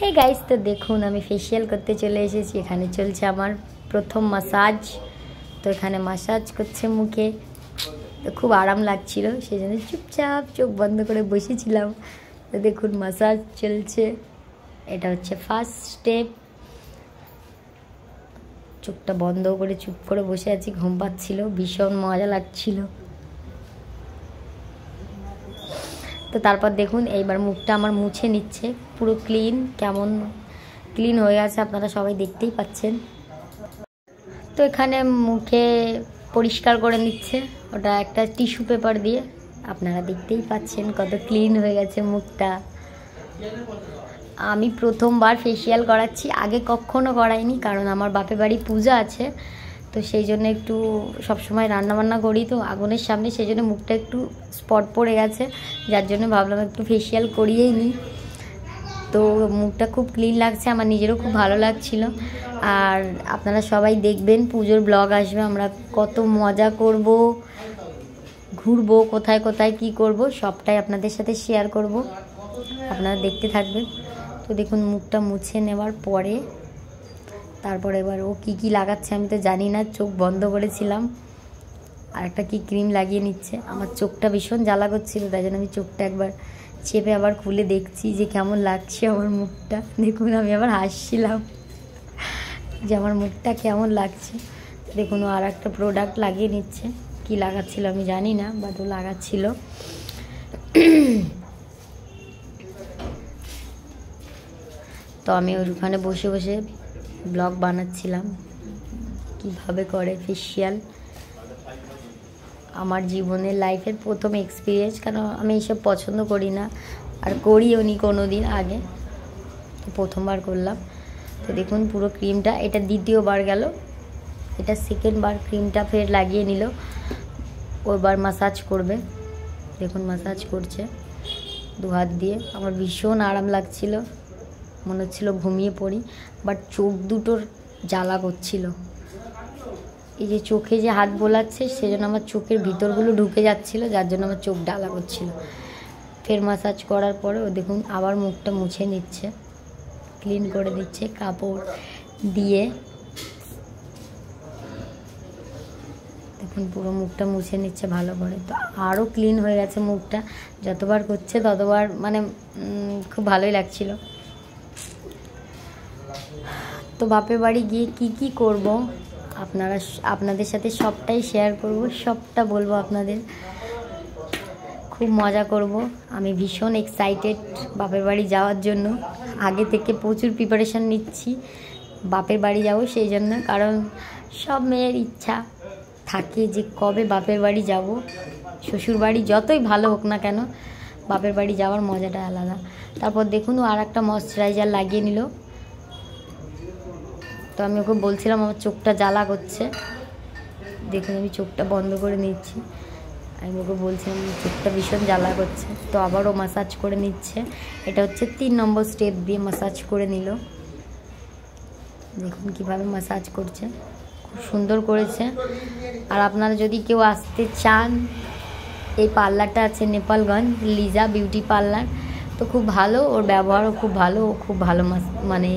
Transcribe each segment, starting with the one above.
Hey guys, তো দেখুন আমি ফেসিয়াল করতে চলে এসেছি। এখানে চলছে আমার প্রথম মাসাজ। তো এখানে মাসাজ করছে মুখে, তো খুব আরাম লাগছিল, সেই জন্য চুপচাপ চোখ বন্ধ করে বসেছিলাম। তো দেখুন মাসাজ চলছে, এটা হচ্ছে ফার্স্ট স্টেপ। চোখটা বন্ধ করে চুপ করে বসে আছি, ঘুম পাচ্ছিল, ভীষণ মজা লাগছিল। তো তারপর দেখুন এইবার মুখটা আমার মুছে নিচ্ছে, পুরো ক্লিন, কেমন ক্লিন হয়ে গেছে আপনারা সবাই দেখতেই পাচ্ছেন। তো এখানে মুখে পরিষ্কার করে নিচ্ছে, ওটা একটা টিস্যু পেপার দিয়ে, আপনারা দেখতেই পাচ্ছেন কত ক্লিন হয়ে গেছে মুখটা। আমি প্রথমবার ফেসিয়াল করাচ্ছি, আগে কখনো করাইনি, কারণ আমার বাপের বাড়ি পূজা আছে, তো সেই জন্য একটু সবসময় রান্নাবান্না করি তো আগুনের সামনে, সেই জন্য মুখটা একটু স্পট পড়ে গেছে, যার জন্য ভাবলাম একটু ফেসিয়াল করিয়েই নিই। তো মুখটা খুব ক্লিন লাগছে, আমার নিজেরও খুব ভালো লাগছিল। আর আপনারা সবাই দেখবেন, পুজোর ব্লগ আসবে, আমরা কত মজা করব, ঘুরবো, কোথায় কোথায় কি করব সবটাই আপনাদের সাথে শেয়ার করব, আপনারা দেখতে থাকবেন। তো দেখুন মুখটা মুছে নেওয়ার পরে তারপরে এবার ও কি লাগাচ্ছে আমি তো জানি না, চোখ বন্ধ করেছিলাম। আর একটা কি ক্রিম লাগিয়ে নিচ্ছে, আমার চোখটা ভীষণ জ্বালা করছিল, তাই জন্য আমি চোখটা একবার চেপে আবার খুলে দেখছি যে কেমন লাগছে আমার মুখটা। দেখুন আমি আবার হাসছিলাম যে আমার মুখটা কেমন লাগছে। দেখুন ও আর একটা প্রোডাক্ট লাগিয়ে নিচ্ছে, কি লাগাচ্ছিল আমি জানি না, বাট ও লাগাচ্ছিল। তো আমি ওখানে বসে বসে ব্লগ বানাচ্ছিলাম কিভাবে করে ফেসিয়াল। আমার জীবনের লাইফের প্রথম এক্সপিরিয়েন্স, কারণ আমি এইসব পছন্দ করি না আর করিও নি কোনো দিন আগে, তো প্রথমবার করলাম। তো দেখুন পুরো ক্রিমটা, এটা দ্বিতীয়বার গেল, এটা সেকেন্ডবার ক্রিমটা ফের লাগিয়ে নিল, ওইবার মাসাজ করবে। দেখুন মাসাজ করছে দু হাত দিয়ে, আমার ভীষণ আরাম লাগছিল, মনে হচ্ছিল ঘুমিয়ে পড়ি, বাট চোখ দুটোর জ্বালা করছিল। এই যে চোখে যে হাত বোলাচ্ছে, সেজন্য আমার চোখের ভিতরগুলো ঢুকে যাচ্ছিলো, যার জন্য আমার চোখ জ্বালা করছিল। ফের মাসাজ করার পরে ও দেখুন আবার মুখটা মুছে নিচ্ছে, ক্লিন করে দিচ্ছে কাপড় দিয়ে। দেখুন পুরো মুখটা মুছে নিচ্ছে ভালো করে, তো আরও ক্লিন হয়ে গেছে মুখটা, যতবার করছে ততবার মানে খুব ভালোই লাগছিল। তো বাপের বাড়ি গিয়ে কি করব আপনাদের সাথে সবটাই শেয়ার করব, সবটা বলবো আপনাদের, খুব মজা করব। আমি ভীষণ এক্সাইটেড বাপের বাড়ি যাওয়ার জন্য, আগে থেকে প্রচুর প্রিপারেশান নিচ্ছি বাপের বাড়ি যাব সেই জন্য, কারণ সব মেয়ের ইচ্ছা থাকে যে কবে বাপের বাড়ি যাব। শ্বশুর বাড়ি যতই ভালো হোক না কেন, বাপের বাড়ি যাওয়ার মজাটা আলাদা। তারপর দেখুন ও আর একটা ময়শ্চারাইজার লাগিয়ে নিল। তো আমি ওকে বলছিলাম আমার চোখটা জ্বালা করছে, দেখুন আমি চোখটা বন্ধ করে নিচ্ছি, আমি ওকে বলছিলাম চোখটা ভীষণ জ্বালা করছে। তো আবারও মাসাজ করে নিচ্ছে, এটা হচ্ছে 3 নম্বর স্টেপ দিয়ে মাসাজ করে নিল। দেখুন কিভাবে মাসাজ করছে, খুব সুন্দর করেছে। আর আপনারা যদি কেউ আসতে চান, এই পার্লারটা আছে নেপালগঞ্জ, লিজা বিউটি পার্লার, তো খুব ভালো, ওর ব্যবহারও খুব ভালো, ও খুব ভালো মানে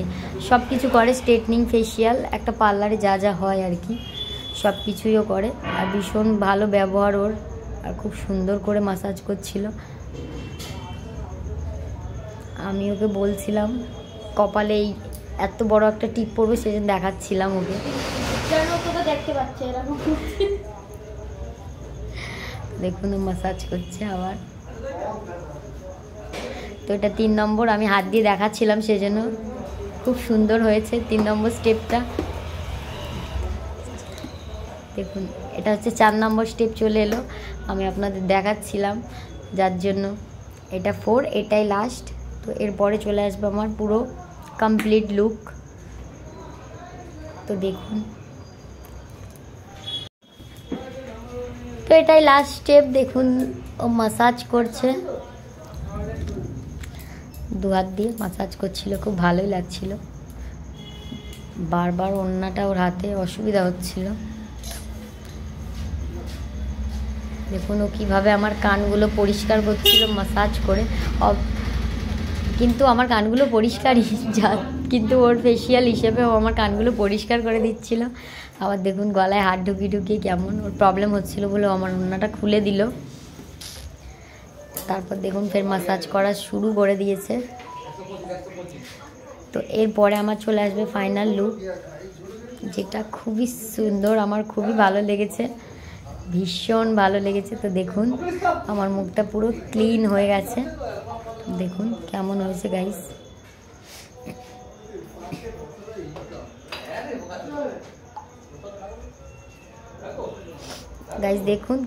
সব কিছু করে, স্ট্রেটনিং ফেসিয়াল, একটা পার্লারে যা যা হয় আর কি সব কিছুইও করে, আর ভীষণ ভালো ব্যবহার ওর, আর খুব সুন্দর করে মাসাজ করছিল। আমি ওকে বলছিলাম কপালে এই এত বড় একটা টিপ পরবে, সেজন্য দেখাচ্ছিলাম ওকে। দেখুন মাসাজ করছে আবার। তো এটা 3 নম্বর, আমি হাত দিয়ে দেখাচ্ছিলাম সেজন্য খুব সুন্দর হয়েছে 3 নম্বর স্টেপটা। দেখুন এটা হচ্ছে 4 নম্বর স্টেপ চলে এলো, আমি আপনাদের দেখাচ্ছিলাম, যার জন্য এটা 4, এটাই লাস্ট। তো এরপরে চলে আসবে আমার পুরো কমপ্লিট লুক। তো দেখুন, তো এটাই লাস্ট স্টেপ। দেখুন ও মাসাজ করছে, 2 হাত দিয়ে মাসাজ করছিল, খুব ভালোই লাগছিল, বারবার ওড়নাটা ওর হাতে অসুবিধা হচ্ছিল। দেখুন ও কীভাবে আমার কানগুলো পরিষ্কার করছিল মাসাজ করে। কিন্তু আমার কানগুলো পরিষ্কারই যা, কিন্তু ওর ফেসিয়াল হিসেবে ও আমার কানগুলো পরিষ্কার করে দিচ্ছিল। আবার দেখুন গলায় হাত ঢুকিয়ে কেমন ওর প্রবলেম হচ্ছিল বলে আমার ওড়নাটা খুলে দিল। তারপর দেখুন ফের ম্যাসাজ করা শুরু করে দিয়েছে। তো এরপরে আমার চলে আসবে ফাইনাল লুক, যেটা খুবই সুন্দর, আমার খুবই ভালো লেগেছে, ভীষণ ভালো লেগেছে। তো দেখুন আমার মুখটা পুরো ক্লিন হয়ে গেছে, দেখুন কেমন হয়েছে গাইস। গাইস দেখুন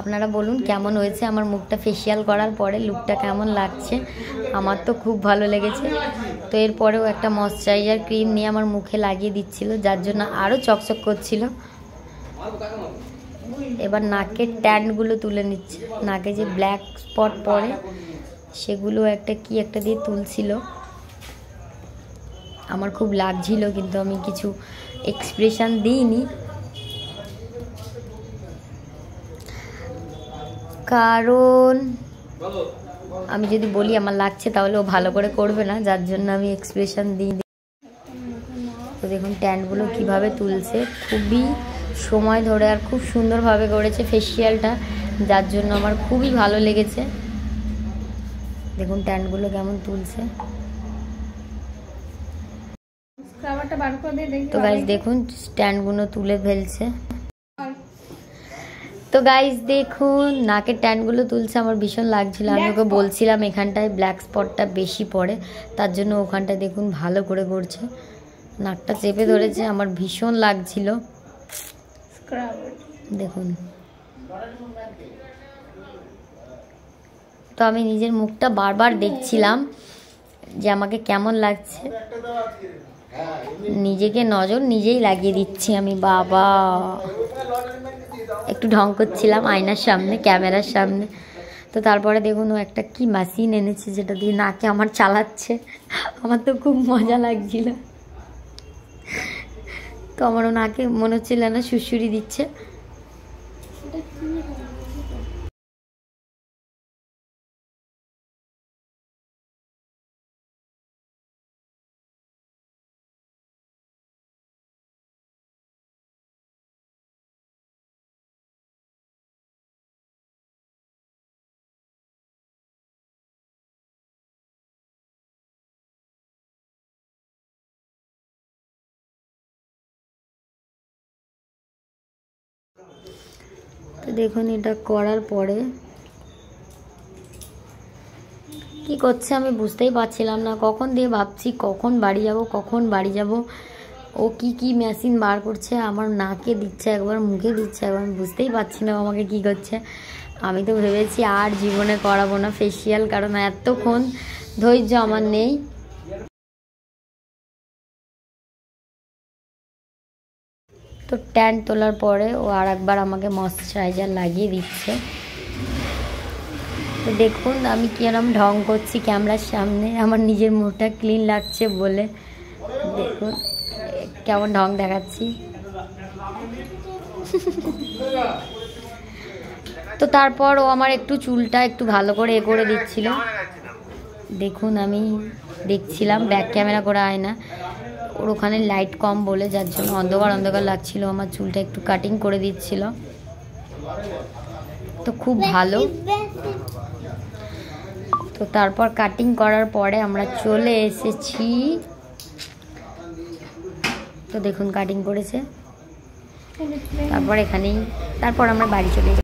আপনারা বলুন কেমন হয়েছে আমার মুখটা ফেসিয়াল করার পরে, লুকটা কেমন লাগছে। আমার তো খুব ভালো লেগেছে। তো এরপরেও একটা ময়শ্চারাইজার ক্রিম নিয়ে আমার মুখে লাগিয়ে দিচ্ছিল, যার জন্য আরও চকচক করছিল। এবার নাকের ট্যান্টগুলো তুলে নিচ্ছে, নাকে যে ব্ল্যাক স্পট পড়ে সেগুলো একটা দিয়ে তুলছিল। আমার খুব লাগছিল, কিন্তু আমি কিছু এক্সপ্রেশন দিইনি, কারণ আমি যদি বলি আমার লাগছে তাহলে ও ভালো করে করবে না, যার জন্য আমি এক্সপ্রেশন দিই। তো দেখুন ট্যান্টগুলো কিভাবে তুলছে, খুবই সময় ধরে আর খুব সুন্দরভাবে করেছে ফেসিয়ালটা, যার জন্য আমার খুবই ভালো লেগেছে। দেখুন ট্যান্টগুলো কেমন তুলছে। তো গাইস দেখুন স্ট্যান্ডগুলো তুলে ফেলছে। তো গাইস দেখুন নাকের ট্যান্টগুলো তুলছে, আমার ভীষণ লাগছিল। আমি ওকে বলছিলাম এখানটায় ব্ল্যাক স্পটটা বেশি পড়ে, তার জন্য ওখানটায় দেখুন ভালো করে করছে, নাকটা চেপে ধরেছে, আমার ভীষণ লাগছিল। দেখুন তো আমি নিজের মুখটা বারবার দেখছিলাম যে আমাকে কেমন লাগছে, নিজেকে নজর নিজেই লাগিয়ে দিচ্ছি আমি। বাবা একটু ঢং করছিলাম আয়নার সামনে, ক্যামেরার সামনে। তো তারপরে দেখুন ও একটা কি মেশিন এনেছে, যেটা দিয়ে নাকে আমার চালাচ্ছে, আমার তো খুব মজা লাগছিল। তো আমারও নাকে মনে হচ্ছিল না সুড়সুড়ি দিচ্ছে। তো দেখুন এটা করার পরে কি করছে আমি বুঝতেই পারছিলাম না, কখন দিয়ে ভাবছি কখন বাড়ি যাব। ও কি মেশিন বার করছে, আমার নাকে দিচ্ছে একবার, মুখে দিচ্ছে একবার, আমি বুঝতেই পারছি না আমাকে কি করছে। আমি তো ভেবেছি আর জীবনে করাবো না ফেসিয়াল, কারণ এতক্ষণ ধৈর্য আমার নেই। তো ট্যান তোলার পরে ও আর একবার আমাকে ময়শ্চারাইজার লাগিয়ে দিচ্ছে। তো দেখুন আমি কিরম ঢং করছি ক্যামেরার সামনে, আমার নিজের মুখটা ক্লিন লাগছে বলে। দেখুন কেমন ঢং দেখাচ্ছি। তো তারপর ও আমার একটু চুলটা একটু ভালো করে করে দিচ্ছিল। দেখুন আমি দেখছিলাম ব্যাক ক্যামেরা করে আয়না, ওর ওখানে লাইট কম বলে, যার জন্য অন্ধকার লাগছিল। আমার চুলটা একটু কাটিং করে দিচ্ছিল, তো খুব ভালো। তো তারপর কাটিং করার পরে আমরা চলে এসেছি। তো দেখুন কাটিং করেছে, তারপর আমরা বাড়ি চলে যাই।